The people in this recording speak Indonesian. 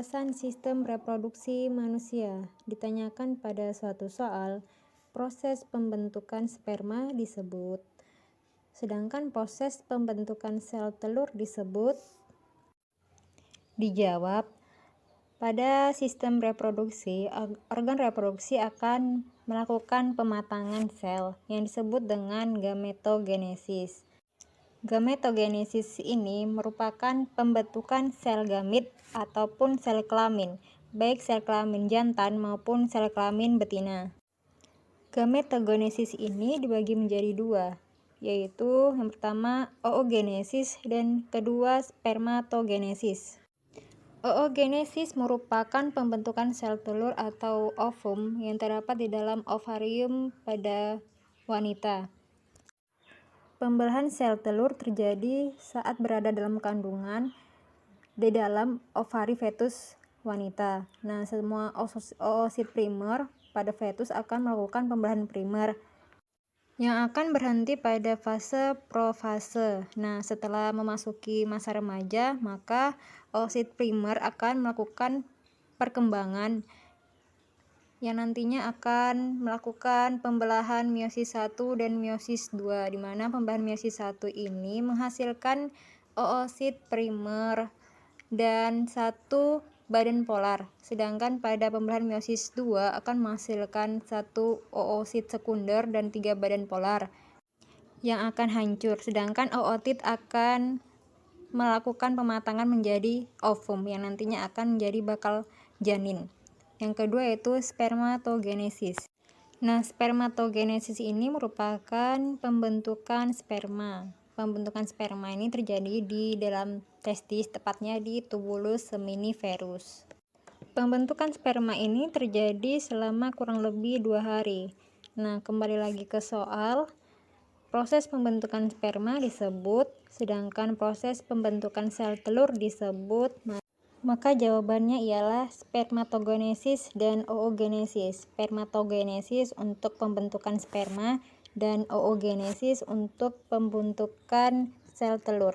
Pembahasan sistem reproduksi manusia. Ditanyakan pada suatu soal, proses pembentukan sperma disebut, sedangkan proses pembentukan sel telur disebut. Dijawab, pada sistem reproduksi, organ reproduksi akan melakukan pematangan sel yang disebut dengan gametogenesis. Gametogenesis ini merupakan pembentukan sel gamit ataupun sel kelamin, baik sel kelamin jantan maupun sel kelamin betina. Gametogenesis ini dibagi menjadi dua, yaitu yang pertama oogenesis dan kedua spermatogenesis. Oogenesis merupakan pembentukan sel telur atau ovum yang terdapat di dalam ovarium pada wanita. Pembelahan sel telur terjadi saat berada dalam kandungan di dalam ovari fetus wanita. Nah, semua oosit primer pada fetus akan melakukan pembelahan primer yang akan berhenti pada fase profase. Nah, setelah memasuki masa remaja, maka oosit primer akan melakukan perkembangan yang nantinya akan melakukan pembelahan meiosis 1 dan meiosis 2, di mana pembelahan meiosis 1 ini menghasilkan oosit primer dan 1 badan polar, sedangkan pada pembelahan meiosis 2 akan menghasilkan 1 oosit sekunder dan 3 badan polar yang akan hancur, sedangkan ootit akan melakukan pematangan menjadi ovum yang nantinya akan menjadi bakal janin. Yang kedua yaitu spermatogenesis. Nah, spermatogenesis ini merupakan pembentukan sperma. Pembentukan sperma ini terjadi di dalam testis, tepatnya di tubulus seminiferus. Pembentukan sperma ini terjadi selama kurang lebih 2 hari. Nah, kembali lagi ke soal. Proses pembentukan sperma disebut, sedangkan proses pembentukan sel telur disebut. Maka jawabannya ialah spermatogenesis dan oogenesis. Spermatogenesis untuk pembentukan sperma dan oogenesis untuk pembentukan sel telur.